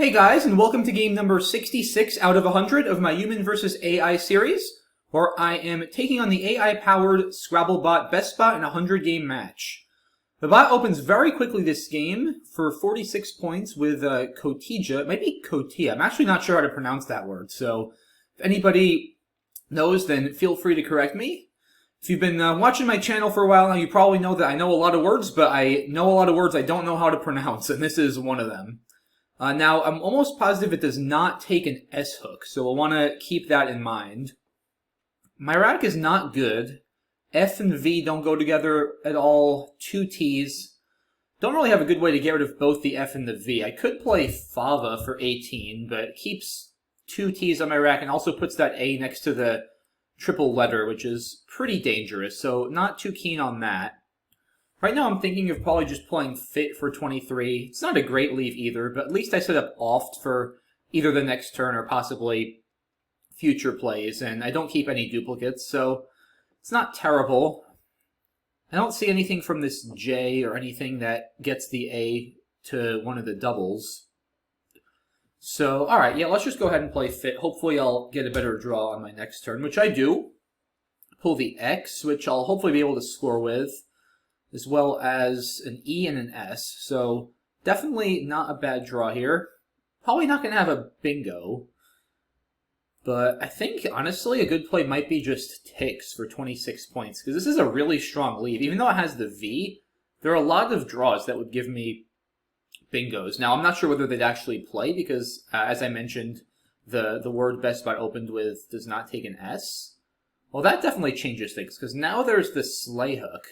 Hey guys, and welcome to game number 66 out of 100 of my Human vs. AI series, where I am taking on the AI-powered Scrabble bot BestBot in a 100-game match. The bot opens very quickly this game for 46 points with Kotija. It might be Kotia. I'm actually not sure how to pronounce that word, so if anybody knows, then feel free to correct me. If you've been watching my channel for a while now, you probably know that I know a lot of words, but I know a lot of words I don't know how to pronounce, and this is one of them. Now, I'm almost positive it does not take an S hook, so we'll want to keep that in mind. My rack is not good. F and V don't go together at all. Two T's. Don't really have a good way to get rid of both the F and the V. I could play Fava for 18, but it keeps two T's on my rack and also puts that A next to the triple letter, which is pretty dangerous, so not too keen on that. Right now I'm thinking of probably just playing Fit for 23. It's not a great leave either, but at least I set up Oft for either the next turn or possibly future plays, and I don't keep any duplicates, so it's not terrible. I don't see anything from this J or anything that gets the A to one of the doubles. So, alright, yeah, let's just go ahead and play Fit. Hopefully I'll get a better draw on my next turn, which I do. Pull the X, which I'll hopefully be able to score with, as well as an E and an S. So definitely not a bad draw here. Probably not going to have a bingo. But I think, honestly, a good play might be just Tix for 26 points. Because this is a really strong lead. Even though it has the V, there are a lot of draws that would give me bingos. Now, I'm not sure whether they'd actually play. Because, as I mentioned, the word BestBot opened with does not take an S. Well, that definitely changes things. Because now there's the sleigh hook.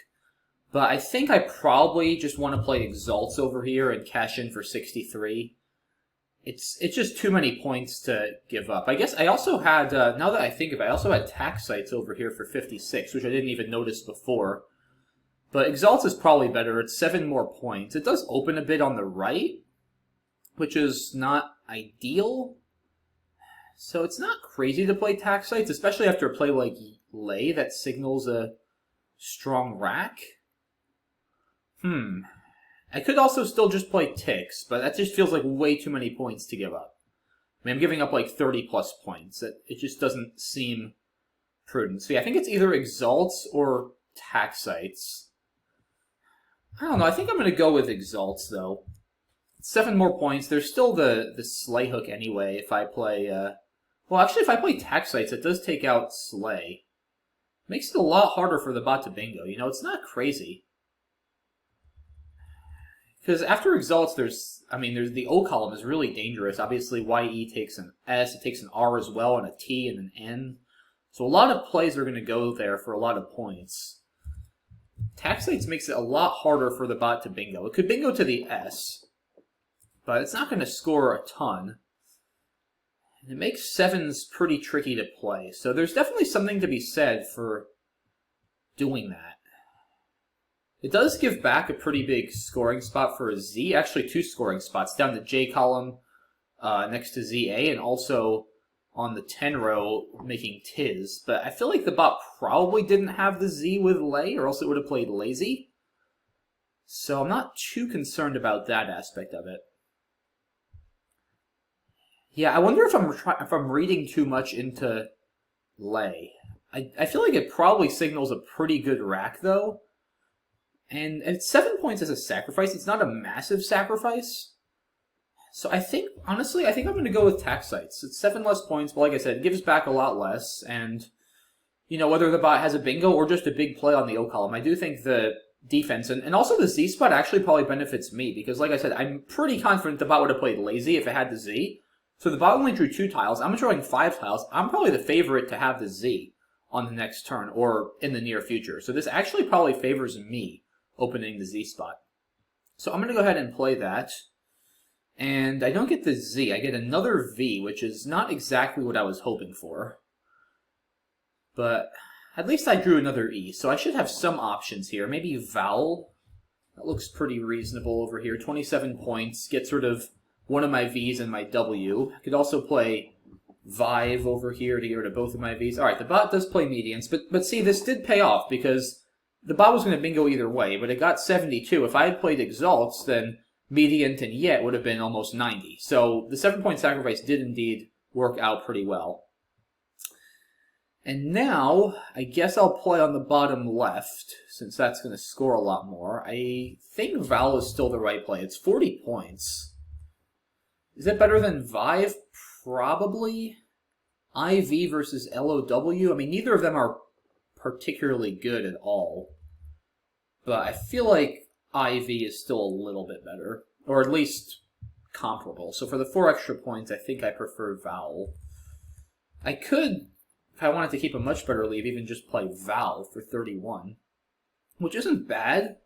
But I think I probably just want to play Exalts over here and cash in for 63. It's just too many points to give up. I guess I also had, now that I think of it, I also had Tax Sites over here for 56, which I didn't even notice before. But Exalts is probably better. It's 7 more points. It does open a bit on the right, which is not ideal. So it's not crazy to play Tax Sites, especially after a play like Lay that signals a strong rack. I could also still just play Tix, but that just feels like way too many points to give up. I mean, I'm giving up like 30 plus points. It just doesn't seem prudent. So yeah, I think it's either Exalts or Tax Sites. I don't know, I think I'm going to go with Exalts, though. 7 more points. There's still the Sleigh hook anyway if I play... Well, actually, if I play Tax Sites, it does take out Sleigh. Makes it a lot harder for the bot to bingo. You know, it's not crazy. Because after Exalts, there's the O column is really dangerous. Obviously, YE takes an S, it takes an R as well, and a T and an N. So a lot of plays are going to go there for a lot of points. Tax Sites makes it a lot harder for the bot to bingo. It could bingo to the S, but it's not going to score a ton. And it makes 7s pretty tricky to play. So there's definitely something to be said for doing that. It does give back a pretty big scoring spot for a Z, actually 2 scoring spots, down the J column next to ZA, and also on the 10 row making Tiz. But I feel like the bot probably didn't have the Z with Lay, or else it would have played lazy. So I'm not too concerned about that aspect of it. Yeah, I wonder if I'm reading too much into Lay. I feel like it probably signals a pretty good rack, though. And it's 7 points as a sacrifice. It's not a massive sacrifice. So I think, honestly, I think I'm going to go with Tax Sites. It's 7 less points, but like I said, it gives back a lot less. And, you know, whether the bot has a bingo or just a big play on the O column, I do think the defense, and also the Z spot actually probably benefits me. Because, like I said, I'm pretty confident the bot would have played lazy if it had the Z. So the bot only drew 2 tiles. I'm drawing 5 tiles. I'm probably the favorite to have the Z on the next turn or in the near future. So this actually probably favors me opening the Z spot. So I'm going to go ahead and play that. And I don't get the Z. I get another V, which is not exactly what I was hoping for. But at least I drew another E, so I should have some options here. Maybe Vowel. That looks pretty reasonable over here. 27 points. Gets rid of one of my V's and my W. I could also play Vive over here to get rid of both of my V's. Alright, the bot does play medians, but see, this did pay off because the bot was going to bingo either way, but it got 72. If I had played Exalts, then Median and yet would have been almost 90. So the 7-point sacrifice did indeed work out pretty well. And now, I guess I'll play on the bottom left, since that's going to score a lot more. I think Val is still the right play. It's 40 points. Is it better than Vive? Probably. IV versus LOW? I mean, neither of them are particularly good at all. But I feel like IV is still a little bit better. Or at least comparable. So for the 4 extra points, I think I prefer Val. I could, if I wanted to keep a much better lead, even just play Val for 31. Which isn't bad.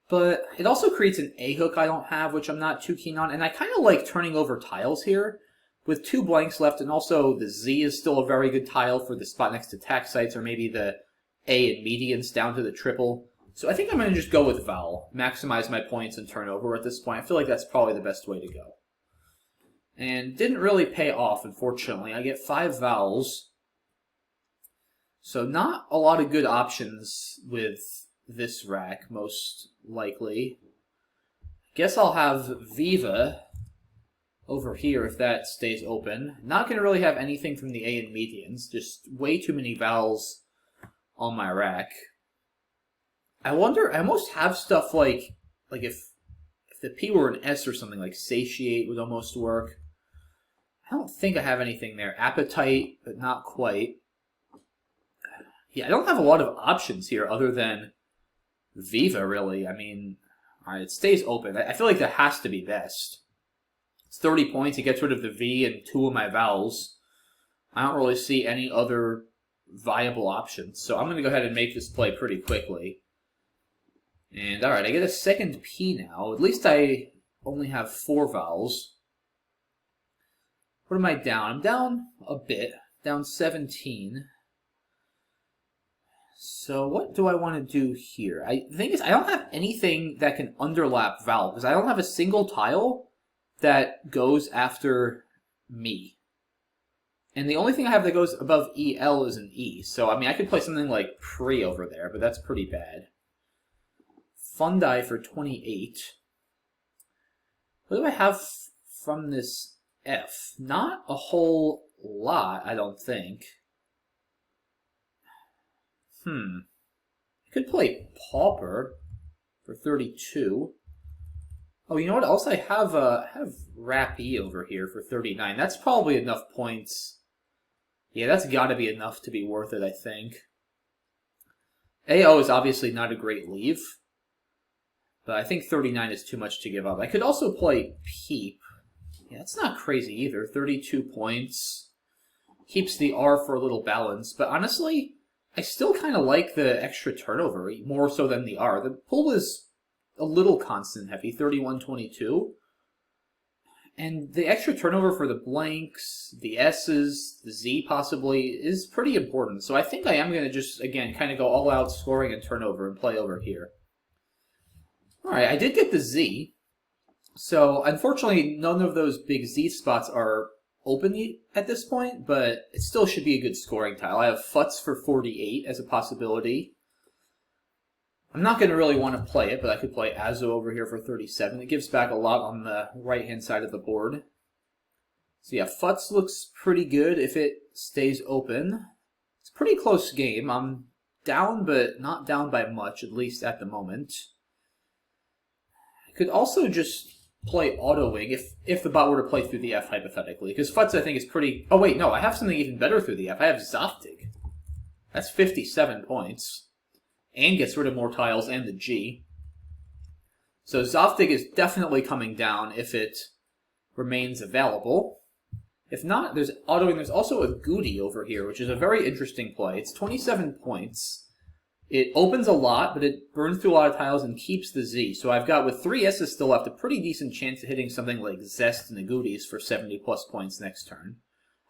But it also creates an A-hook I don't have, which I'm not too keen on. And I kind of like turning over tiles here. With 2 blanks left, and also the Z is still a very good tile for the spot next to tax sites, or maybe the A and medians down to the triple. So I think I'm going to just go with Val, maximize my points and turnover at this point. I feel like that's probably the best way to go. And didn't really pay off, unfortunately. I get 5 vowels. So not a lot of good options with this rack, most likely. Guess I'll have Viva over here if that stays open. Not going to really have anything from the A and medians. Just way too many vowels on my rack. I wonder, I almost have stuff like if the P were an S or something, like satiate would almost work. I don't think I have anything there. Appetite, but not quite. Yeah, I don't have a lot of options here other than Viva, really. I mean, alright, it stays open. I feel like that has to be best. It's 30 points. It gets rid of the V and 2 of my vowels. I don't really see any other viable options. So I'm going to go ahead and make this play pretty quickly. And alright, I get a second P now. At least I only have 4 vowels. What am I down? I'm down a bit. Down 17. So what do I want to do here? The thing is, I don't have anything that can underlap vowel, because I don't have a single tile that goes after me. And the only thing I have that goes above EL is an E. So, I mean, I could play something like Pre over there, but that's pretty bad. Fundi for 28. What do I have from this F? Not a whole lot, I don't think. I could play Pauper for 32. Oh, you know what else I have? I have Rappy over here for 39. That's probably enough points. Yeah, that's got to be enough to be worth it, I think. AO is obviously not a great leave, but I think 39 is too much to give up. I could also play Peep. Yeah, that's not crazy either. 32 points. Keeps the R for a little balance, but honestly, I still kind of like the extra turnover, more so than the R. The pull is a little constant heavy, 31-22. And the extra turnover for the blanks, the S's, the Z possibly, is pretty important. So I think I am going to just, again, kind of go all out scoring and turnover and play over here. Alright, I did get the Z. So unfortunately, none of those big Z spots are open at this point, but it still should be a good scoring tile. I have Futz for 48 as a possibility. I'm not going to really want to play it, but I could play Azo over here for 37. It gives back a lot on the right-hand side of the board. So yeah, Futz looks pretty good if it stays open. It's a pretty close game. I'm down, but not down by much, at least at the moment. I could also just play Auto Wing if the bot were to play through the F, hypothetically. Because Futz, I think, is pretty... Oh, wait, no, I have something even better through the F. I have Zoftig. That's 57 points. And gets rid of more tiles and the G. So Zoftig is definitely coming down if it remains available. If not, there's Auto Wing. There's also a Goody over here, which is a very interesting play. It's 27 points. It opens a lot, but it burns through a lot of tiles and keeps the Z. So I've got, with 3 S's still left, a pretty decent chance of hitting something like Zest and the Goodies for 70 plus points next turn.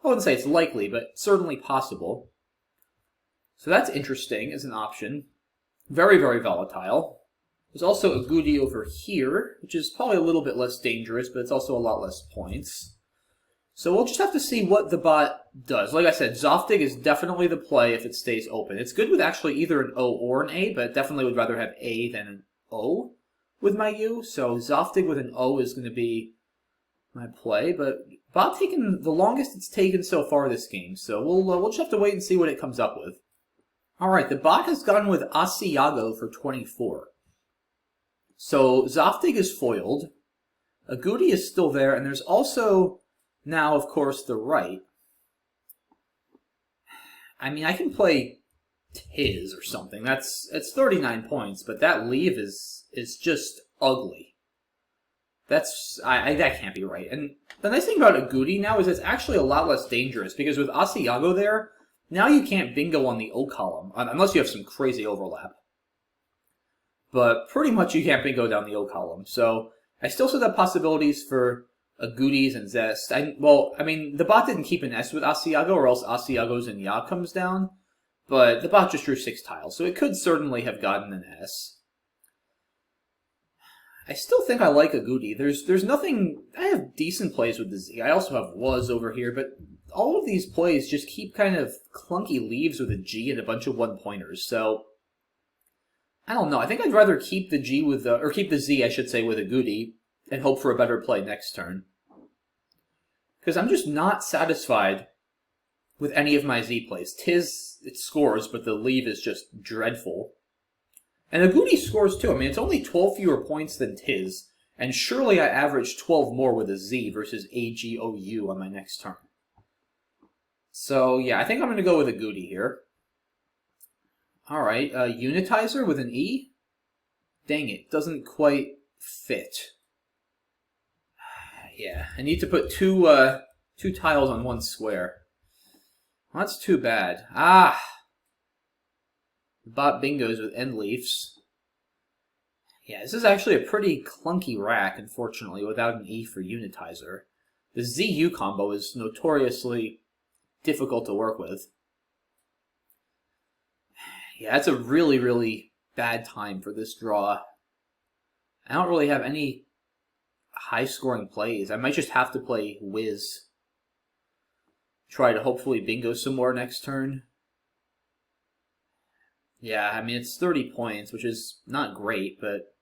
I wouldn't say it's likely, but certainly possible. So that's interesting as an option. Very, very volatile. There's also a Goody over here, which is probably a little bit less dangerous, but it's also a lot less points. So we'll just have to see what the bot does. Like I said, Zoftig is definitely the play if it stays open. It's good with actually either an O or an A, but definitely would rather have A than an O. with my U, so Zoftig with an O is going to be my play, but bot taking the longest it's taken so far this game, so we'll just have to wait and see what it comes up with. Alright, the bot has gone with Asiago for 24. So Zoftig is foiled, Agouti is still there, and there's also now, of course, the right. I mean, I can play Tiz or something. It's 39 points, but that leave is just ugly. That can't be right. And the nice thing about Agouti now is it's actually a lot less dangerous, because with Asiago there, now you can't bingo on the O column, unless you have some crazy overlap. But pretty much you can't bingo down the O column, so I still see the possibilities for Agoutis and Zest. I mean, the bot didn't keep an S with Asiago, or else Asiago's and Ya comes down, but the bot just drew 6 tiles, so it could certainly have gotten an S. I still think I like Agouti. There's nothing... I have decent plays with the Z. I also have Was over here, but all of these plays just keep kind of clunky leaves with a G and a bunch of one-pointers, so... I don't know. I think I'd rather keep the G with the... or keep the Z, I should say, with Agouti, and hope for a better play next turn. Because I'm just not satisfied with any of my Z plays. Tiz, it scores, but the leave is just dreadful. And Agouti scores too. I mean, it's only 12 fewer points than Tiz, and surely I averaged 12 more with a Z versus AGOU on my next turn. So, yeah, I think I'm going to go with Agouti here. Alright, Unitizer with an E? Dang it, doesn't quite fit. Yeah, I need to put two tiles on one square. Well, that's too bad. Ah! The bot bingos with end leafs. Yeah, this is actually a pretty clunky rack, unfortunately, without an E for Unitizer. The ZU combo is notoriously difficult to work with. Yeah, that's a really, really bad time for this draw. I don't really have any high-scoring plays. I might just have to play Wiz. Try to hopefully bingo some more next turn. Yeah, I mean, it's 30 points, which is not great, but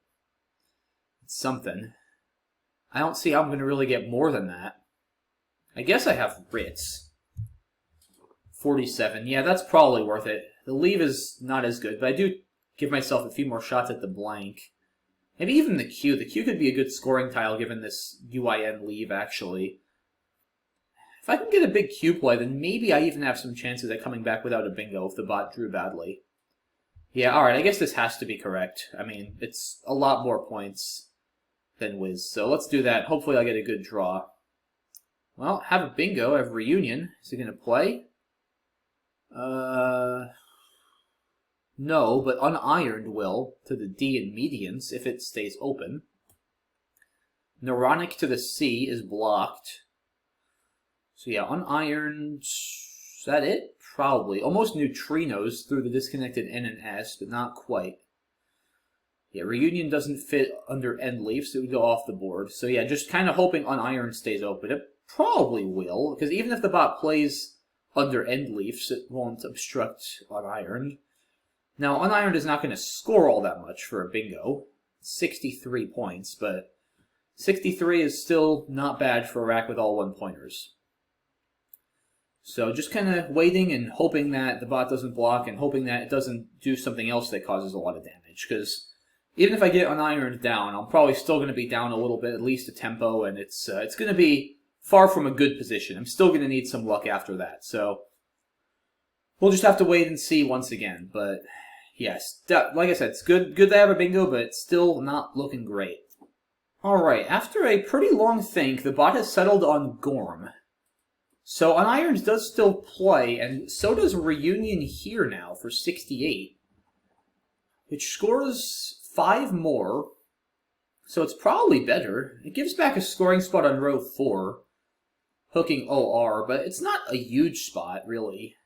it's something. I don't see how I'm going to really get more than that. I guess I have Ritz. 47. Yeah, that's probably worth it. The leave is not as good, but I do give myself a few more shots at the blank. Maybe even the Q. The Q could be a good scoring tile given this UIN leave, actually. If I can get a big Q play, then maybe I even have some chances at coming back without a bingo if the bot drew badly. Yeah, alright, I guess this has to be correct. I mean, it's a lot more points than Wiz, so let's do that. Hopefully I'll get a good draw. Well, have a bingo. I have Reunion. Is he going to play? No, but Unironed will to the D and medians if it stays open. Neuronic to the C is blocked. So yeah, Unironed, is that it? Probably. Almost Neutrinos through the disconnected N and S, but not quite. Yeah, Reunion doesn't fit under End Leaf, so it would go off the board. So yeah, just kind of hoping Unironed stays open. It probably will, because even if the bot plays under End Leafs, it won't obstruct Unironed. Now, Unironed is not going to score all that much for a bingo. 63 points, but 63 is still not bad for a rack with all one-pointers. So just kind of waiting and hoping that the bot doesn't block and hoping that it doesn't do something else that causes a lot of damage. Because even if I get Unironed down, I'm probably still going to be down a little bit, at least a tempo, and it's going to be far from a good position. I'm still going to need some luck after that. So we'll just have to wait and see once again. But yes, like I said, it's good to have a bingo, but it's still not looking great. Alright, after a pretty long think, the bot has settled on Gorm. So Unironed does still play, and so does Reunion here now for 68, which scores 5 more, so it's probably better. It gives back a scoring spot on row 4, hooking OR, but it's not a huge spot, really.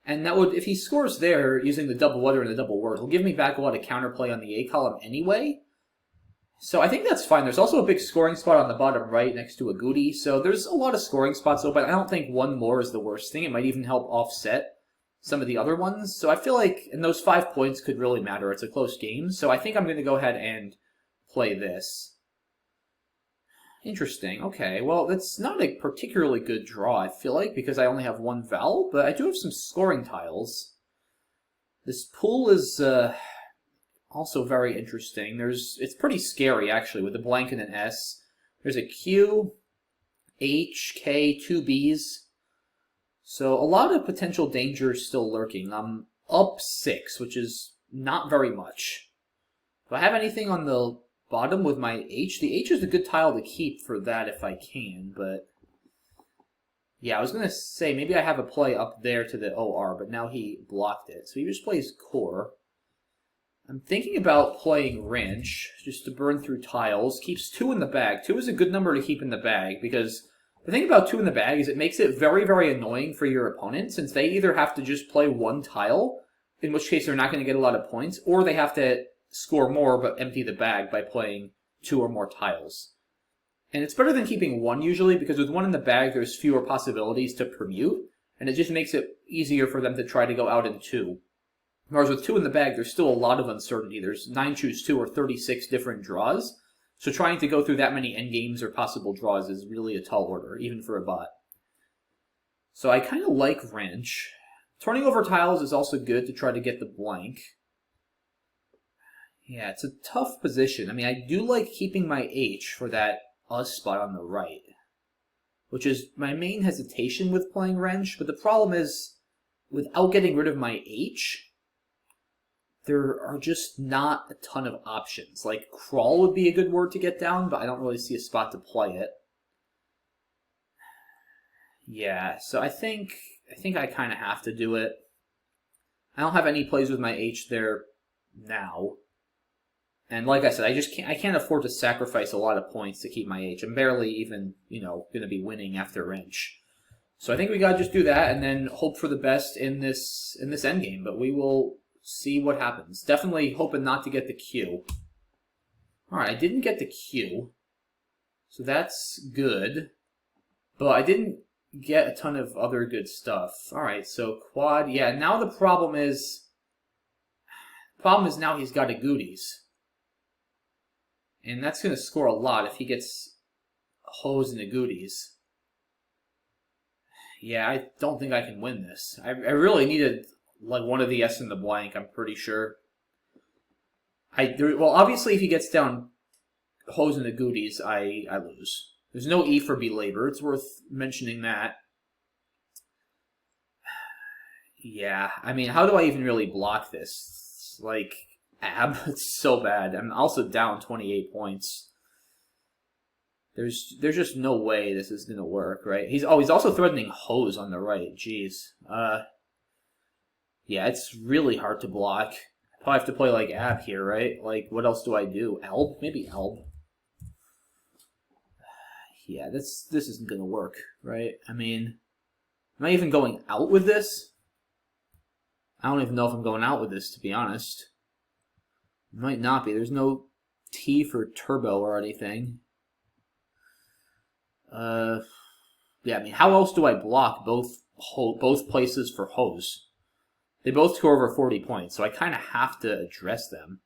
And that would, if he scores there using the double letter and the double word, he'll give me back a lot of counterplay on the A column anyway. So I think that's fine. There's also a big scoring spot on the bottom right next to Agouti, so there's a lot of scoring spots open. I don't think one more is the worst thing. It might even help offset some of the other ones. So I feel like, and those 5 points could really matter. It's a close game, so I think I'm going to go ahead and play this. Interesting. Okay, well, that's not a particularly good draw, I feel like, because I only have one vowel, but I do have some scoring tiles. This pool is also very interesting. It's pretty scary, actually, with a blank and an S. There's a Q, H, K, two Bs. So a lot of potential danger is still lurking. I'm up 6, which is not very much. Do I have anything on the bottom with my H? The H is a good tile to keep for that if I can, but... Yeah, I was going to say, maybe I have a play up there to the OR, but now he blocked it. So he just plays core. I'm thinking about playing wrench, just to burn through tiles. Keeps 2 in the bag. 2 is a good number to keep in the bag, because the thing about 2 in the bag is it makes it very, very annoying for your opponent, since they either have to just play one tile, in which case they're not going to get a lot of points, or they have to score more but empty the bag by playing 2 or more tiles. And it's better than keeping 1 usually, because with 1 in the bag there's fewer possibilities to permute, and it just makes it easier for them to try to go out in 2. Whereas with 2 in the bag, there's still a lot of uncertainty. There's 9 choose 2 or 36 different draws. So trying to go through that many endgames or possible draws is really a tall order, even for a bot. So I kind of like wrench. Turning over tiles is also good to try to get the blank. Yeah, it's a tough position. I mean, I do like keeping my H for that us spot on the right, which is my main hesitation with playing wrench. But the problem is, without getting rid of my H, there are just not a ton of options. Like, crawl would be a good word to get down, but I don't really see a spot to play it. Yeah, so I think I kind of have to do it. I don't have any plays with my H there now. And like I said, I can't afford to sacrifice a lot of points to keep my H. I'm barely even, going to be winning after wrench. So I think we got to just do that and then hope for the best in this endgame, but we will see what happens. Definitely hoping not to get the Q. Alright, I didn't get the Q, so that's good. But I didn't get a ton of other good stuff. Alright, so quad. Yeah, now the problem is now he's got a goodies. And that's going to score a lot if he gets hose and a goodies. Yeah, I don't think I can win this. I really needed like one of the S in the blank, I'm pretty sure. Well, obviously if he gets down hose and the goodies, I lose. There's no E for belabor. It's worth mentioning that. Yeah, I mean, how do I even really block this? Like, ab, it's so bad. I'm also down 28 points. There's just no way this is gonna work, right? He's also threatening hose on the right. Jeez. Yeah, it's really hard to block. I probably have to play like ab here, right? Like, what else do I do? Elb? Maybe elb. Yeah, this isn't gonna work, right? I mean, am I even going out with this? I don't even know if I'm going out with this, to be honest. Might not be. There's no T for turbo or anything. Yeah, I mean, how else do I block both places for hose? They both score over 40 points, so I kind of have to address them.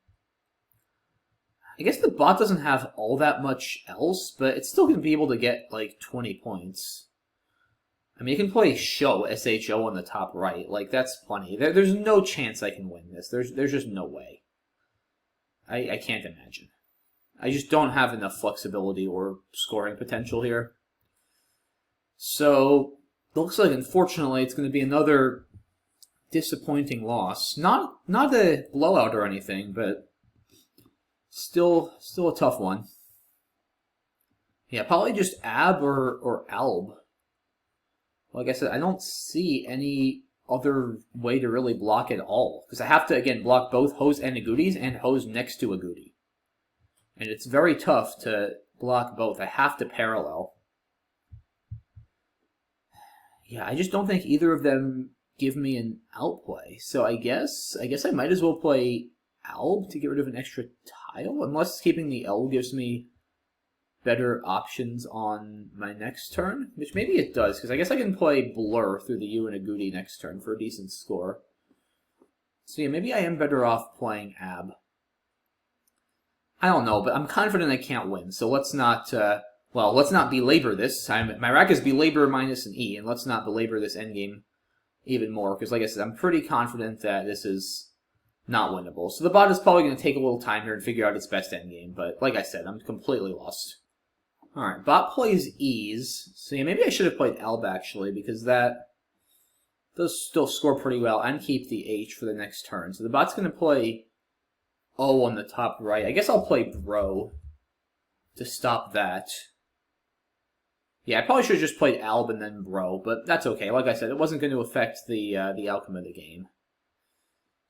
I guess the bot doesn't have all that much else, but it's still going to be able to get, like, 20 points. I mean, you can play show, SHO on the top right. Like, that's plenty. There's no chance I can win this. There's just no way. I can't imagine. I just don't have enough flexibility or scoring potential here. So, looks like, unfortunately, it's going to be another disappointing loss. Not a blowout or anything, but still a tough one. Yeah, probably just ab or alb. Like I said, I don't see any other way to really block at all, because I have to, again, block both hose and agoutis and hose next to agouti. And it's very tough to block both. I have to parallel. Yeah, I just don't think either of them give me an outplay. So I guess I might as well play alb to get rid of an extra tile, unless keeping the L gives me better options on my next turn, which maybe it does, because I guess I can play blur through the U and agouti next turn for a decent score. So yeah, maybe I am better off playing ab. I don't know, but I'm confident I can't win. So let's not, let's not belabor this. My rack is belabor minus an E, and let's not belabor this endgame even more, because like I said, I'm pretty confident that this is not winnable. So the bot is probably going to take a little time here and figure out its best endgame, but like I said, I'm completely lost. Alright, bot plays E's. So yeah, maybe I should have played Elb actually, because that does still score pretty well and keep the H for the next turn. So the bot's going to play O on the top right. I guess I'll play Bro to stop that. Yeah, I probably should have just played Alb and then Bro, but that's okay. Like I said, it wasn't going to affect the outcome of the game.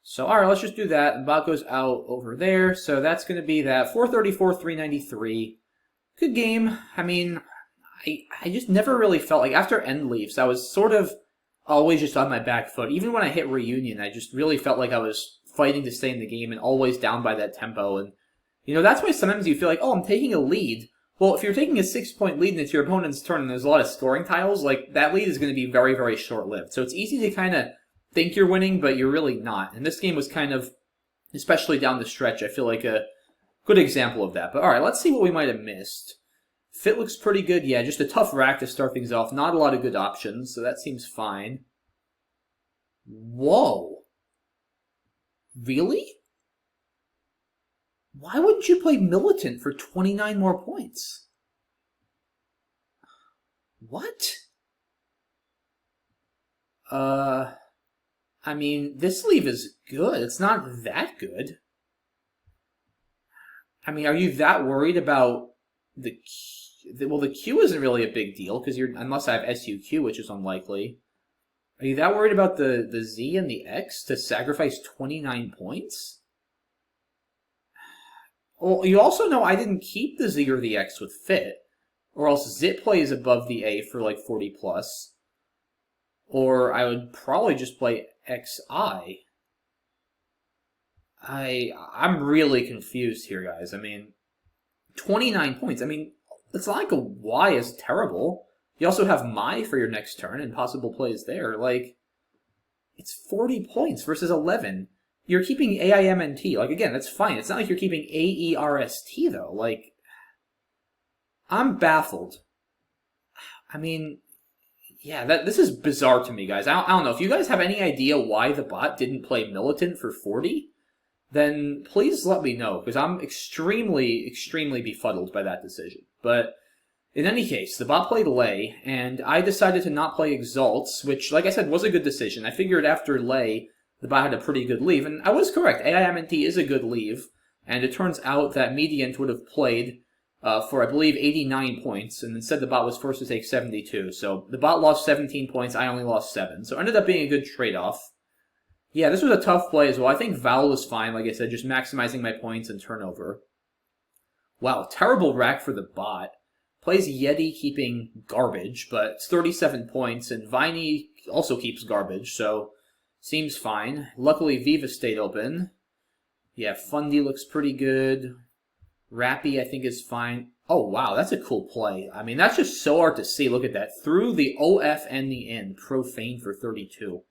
So, alright, let's just do that. And bot goes out over there. So that's going to be that 434, 393. Good game. I mean, I just never really felt like after End Leaves, I was sort of always just on my back foot. Even when I hit Reunion, I just really felt like I was fighting to stay in the game and always down by that tempo. And, you know, that's why sometimes you feel like, oh, I'm taking a lead. Well, if you're taking a 6-point lead and it's your opponent's turn and there's a lot of scoring tiles, like, that lead is going to be very, very short-lived. So it's easy to kind of think you're winning, but you're really not. And this game was kind of, especially down the stretch, I feel like a good example of that. But alright, let's see what we might have missed. Fit looks pretty good. Yeah, just a tough rack to start things off. Not a lot of good options, so that seems fine. Whoa. Really? Why wouldn't you play Militant for 29 more points? What? I mean, this sleeve is good. It's not that good. I mean, are you that worried about the Q? Well, the Q isn't really a big deal, because unless I have SUQ, which is unlikely. Are you that worried about the Z and the X to sacrifice 29 points? Well, you also know I didn't keep the Z or the X with Fit, or else Zip plays above the A for like 40 plus. Or I would probably just play XI. I'm really confused here, guys. I mean, 29 points. I mean, it's not like a Y is terrible. You also have Mai for your next turn and possible plays there. Like, it's 40 points versus 11. You're keeping AIMNT. Like, again, that's fine. It's not like you're keeping AERST, though. Like, I'm baffled. I mean, yeah, this is bizarre to me, guys. I don't know. If you guys have any idea why the bot didn't play Militant for 40, then please let me know, because I'm extremely, extremely befuddled by that decision. But in any case, the bot played Lay, and I decided to not play Exalts, which, like I said, was a good decision. I figured after Lay, the bot had a pretty good leave, and I was correct. AIMNT is a good leave, and it turns out that Mediant would have played for, I believe, 89 points, and instead the bot was forced to take 72. So the bot lost 17 points, I only lost 7. So it ended up being a good trade-off. Yeah, this was a tough play as well. I think Val was fine, like I said, just maximizing my points and turnover. Wow, terrible rack for the bot. Plays Yeti keeping garbage, but it's 37 points, and Viney also keeps garbage, so seems fine. Luckily, Viva stayed open. Yeah, Fundy looks pretty good. Rappy, I think, is fine. Oh, wow, that's a cool play. I mean, that's just so hard to see. Look at that. Through the OF and the N. Profane for 32.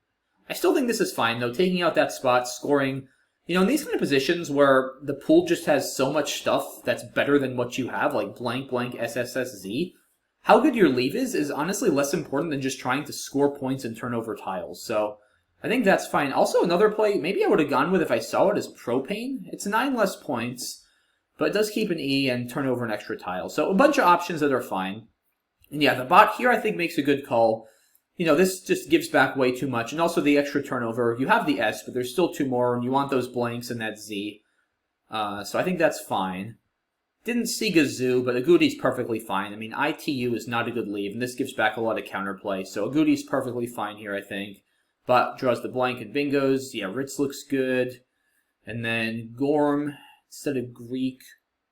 I still think this is fine, though. Taking out that spot, scoring. You know, in these kind of positions where the pool just has so much stuff that's better than what you have, like blank blank SSSZ, how good your leave is honestly less important than just trying to score points and turn over tiles. So I think that's fine. Also, another play maybe I would have gone with if I saw it is Propane. It's 9 less points, but it does keep an E and turn over an extra tile. So a bunch of options that are fine. And yeah, the bot here I think makes a good call. You know, this just gives back way too much. And also the extra turnover. You have the S, but there's still 2 more, and you want those blanks and that Z. So I think that's fine. Didn't see Gazoo, but Agoudi's perfectly fine. I mean, ITU is not a good leave, and this gives back a lot of counterplay. So Agoudi's perfectly fine here, I think. Bot draws the blank and bingos. Yeah, Ritz looks good. And then Gorm instead of Greek.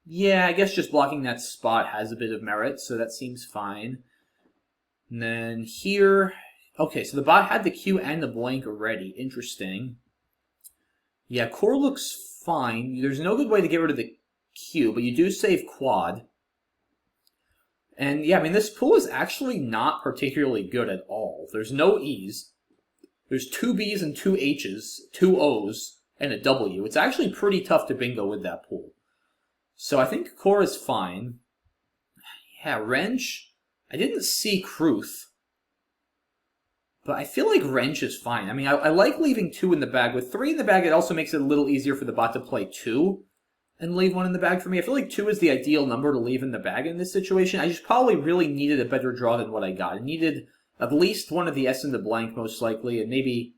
Yeah, I guess just blocking that spot has a bit of merit, so that seems fine. And then here, okay, so the bot had the Q and the blank already. Interesting. Yeah, core looks fine. There's no good way to get rid of the Q, but you do save quad. And yeah, I mean, this pool is actually not particularly good at all. There's no E's. There's 2 B's and 2 H's, 2 O's, and a W. It's actually pretty tough to bingo with that pool. So I think core is fine. Yeah, wrench. I didn't see Kruth. But I feel like wrench is fine. I mean, I like leaving 2 in the bag. With 3 in the bag, it also makes it a little easier for the bot to play 2 and leave 1 in the bag for me. I feel like 2 is the ideal number to leave in the bag in this situation. I just probably really needed a better draw than what I got. I needed at least one of the S in the blank, most likely, and maybe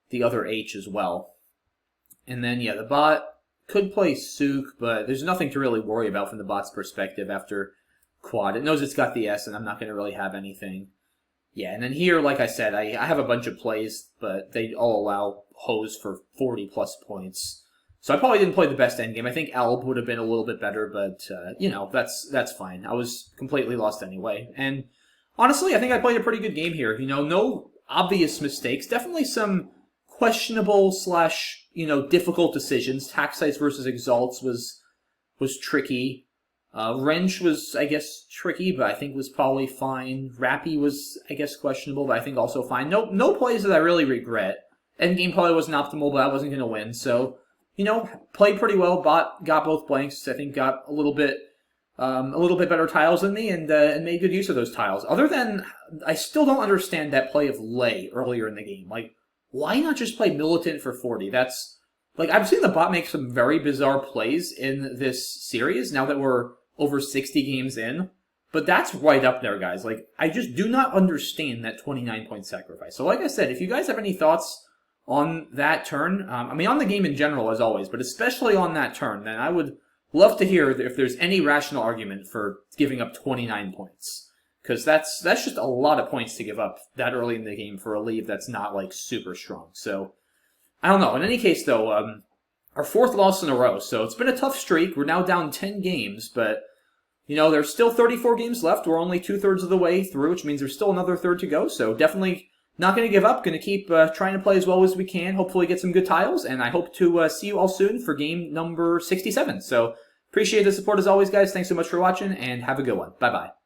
the other H as well. And then, yeah, the bot could play Sook, but there's nothing to really worry about from the bot's perspective after quad. It knows it's got the S, and I'm not going to really have anything. Yeah, and then here, like I said, I have a bunch of plays, but they all allow hose for 40-plus points. So I probably didn't play the best endgame. I think Alb would have been a little bit better, but, you know, that's fine. I was completely lost anyway. And honestly, I think I played a pretty good game here. You know, no obvious mistakes. Definitely some questionable / you know, difficult decisions. Tax sites versus exalts was tricky. Wrench was, I guess, tricky, but I think was probably fine. Rappy was, I guess, questionable, but I think also fine. No plays that I really regret. Endgame probably wasn't optimal, but I wasn't going to win. So, you know, played pretty well. Bot got both blanks. I think got a little bit better tiles than me, and made good use of those tiles. Other than, I still don't understand that play of Lay earlier in the game. Like, why not just play Militant for 40? That's, like, I've seen the bot make some very bizarre plays in this series, now that we're over 60 games in. But that's right up there, guys. Like, I just do not understand that 29-point sacrifice. So like I said, if you guys have any thoughts on that turn, I mean, on the game in general, as always, but especially on that turn, then I would love to hear if there's any rational argument for giving up 29 points. Because that's just a lot of points to give up that early in the game for a lead that's not, like, super strong. So, I don't know. In any case, though, our 4th loss in a row. So it's been a tough streak. We're now down 10 games, but, you know, there's still 34 games left. We're only 2/3 of the way through, which means there's still another third to go. So definitely not going to give up. Going to keep trying to play as well as we can. Hopefully get some good tiles, and I hope to see you all soon for game number 67. So appreciate the support as always, guys. Thanks so much for watching, and have a good one. Bye-bye.